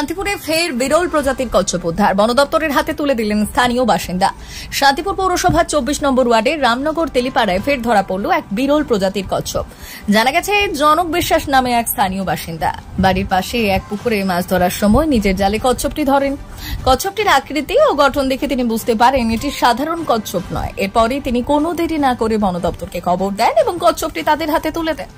শান্তিপুরে ফের বিরল প্রজাতির কচ্ছপ উদ্ধার, বন দপ্তরের হাতে তুলে দিলেন স্থানীয় বাসিন্দা। শান্তিপুর পৌরসভার 24 নম্বর ওয়ার্ডের রামনগর তেলিপাড়ায় ফের ধরা পড়ল এক বিরল প্রজাতির কচ্ছপ। জানা গেছে জনক বিশ্বাস নামে এক স্থানীয় বাসিন্দা বাড়ির পাশে এক পুকুরে মাছ ধরার সময় নিজের জালে কচ্ছপটি ধরেন। কচ্ছপটির আকৃতি ও গঠন দেখে তিনি বুঝতে পারেন এটি সাধারণ কচ্ছপ নয়। এরপরই তিনি কোনো দেরি না করে বন দপ্তরকে খবর দেন এবং কচ্ছপটি তাদের হাতে তুলে দেন।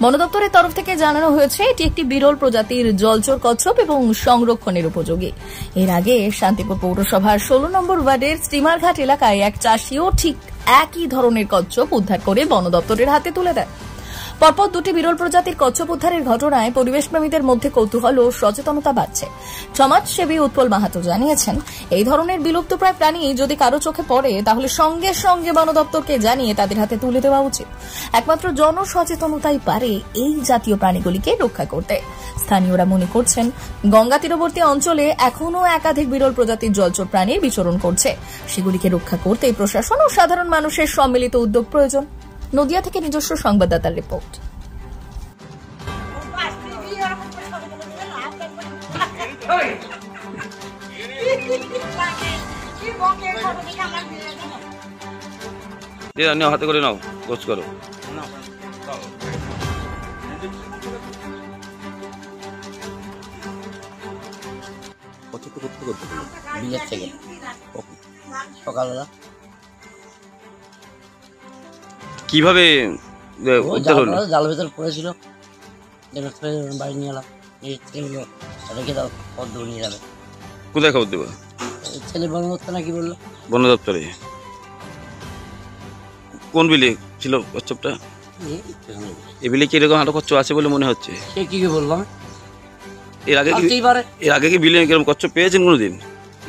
বন দপ্তরের তরফ থেকে জানানো হয়েছে এটি একটি বিরল প্রজাতির জলচর কচ্ছপ এবং সংরক্ষণের উপযোগী। এর আগে শান্তিপুর পৌরসভার 16 নম্বর ওয়ার্ডের স্টিমারঘাট এলাকায় এক চাষিও ঠিক একই ধরনের কচ্ছপ উদ্ধার করে বন দপ্তরের হাতে তুলে দেন। পরপর দুটি বিরল প্রজাতির কচ্ছপ উদ্ধারের ঘটনায় পরিবেশপ্রেমীদের মধ্যে কৌতূহল ও সচেতনতা বাড়ছে। সমাজসেবী উৎপল মাহাতো জানিয়েছেন, এই ধরনের বিলুপ্তপ্রায় প্রাণী যদি কারো চোখে পড়ে তাহলে সঙ্গে সঙ্গে বন দপ্তরকে জানিয়ে তাদের হাতে তুলে দেওয়া উচিত। একমাত্র জনসচেতনতাই পারে এই জাতীয় প্রাণীগুলিকে রক্ষা করতে। স্থানীয়রা মনে করছেন, গঙ্গা তীরবর্তী অঞ্চলে এখনও একাধিক বিরল প্রজাতির জলচর প্রাণীর বিচরণ করছে। সেগুলিকে রক্ষা করতে প্রশাসন ও সাধারণ মানুষের সম্মিলিত উদ্যোগ প্রয়োজন। নদিয়া থেকে নিজস্ব সংবাদদাতার রিপোর্ট। হাতে করে নাও, গোছ করো। কিভাবে জাল ভেতর পড়েছিল, বাড়ি নিয়ে এলাম, নিয়ে যাবে। কোথায় খবর দেবো? ছেলে বন দপ্তর নাকি বললো। বন দপ্তরে কোন বিলে ছিল কচ্ছপটা? এই বিলে কি এরকম আরো কচ্ছপ আছে বলে মনে হচ্ছে? সে কি বললাম, এর আগে কি বিলে এরকম কচ্ছপ পেয়েছেন কোনোদিন?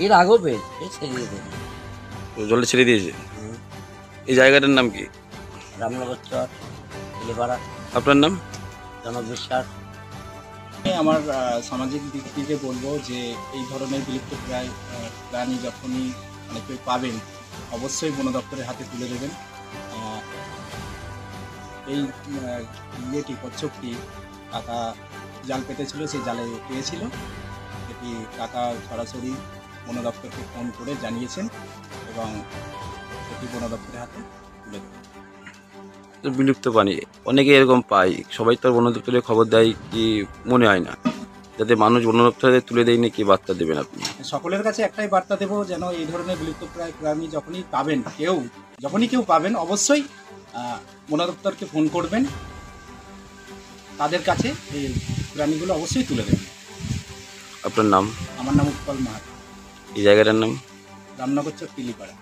এর আগেও পেয়েছে, জলে ছেড়ে দিয়েছে। এই জায়গাটার নাম কি? রামনগর চর, তেলিপাড়া। আপনার নাম? জনক বিশ্বাস। আমার সামাজিক দিক থেকে বলবো যে এই ধরনের বিলুপ্তপ্রায় প্রাণী যখনই কেউ পাবেন অবশ্যই বন দপ্তরের হাতে তুলে দেবেন। এই ইয়েটি কচ্ছপটি কাকা জাল পেতেছিল, সেই জালে পেয়েছিল। এটি কাকা সরাসরি বন দপ্তরকে ফোন করে জানিয়েছেন এবং এটি বন দপ্তরের হাতে তুলে দেবেন। বিলুপ্ত প্রাণী অনেকে এরকম পায়, সবাই তো বন দপ্তরে খবর দেয় কি মনে হয় না, যাতে মানুষ বন দপ্তরে তুলে দেয় না। কি বার্তা দেবেন আপনি? সকলের কাছে একটাই বার্তা দেবো, যেন এই ধরনের বিলুপ্তপ্রায় প্রাণী যখনই কেউ পাবেন অবশ্যই বন দপ্তরকে ফোন করবেন, তাদের কাছে এই প্রাণীগুলো অবশ্যই তুলে দেবেন। আপনার নাম? আমার নাম উৎপল মাহাতো। এই জায়গাটার নাম? রামনগর চর, তেলিপাড়া।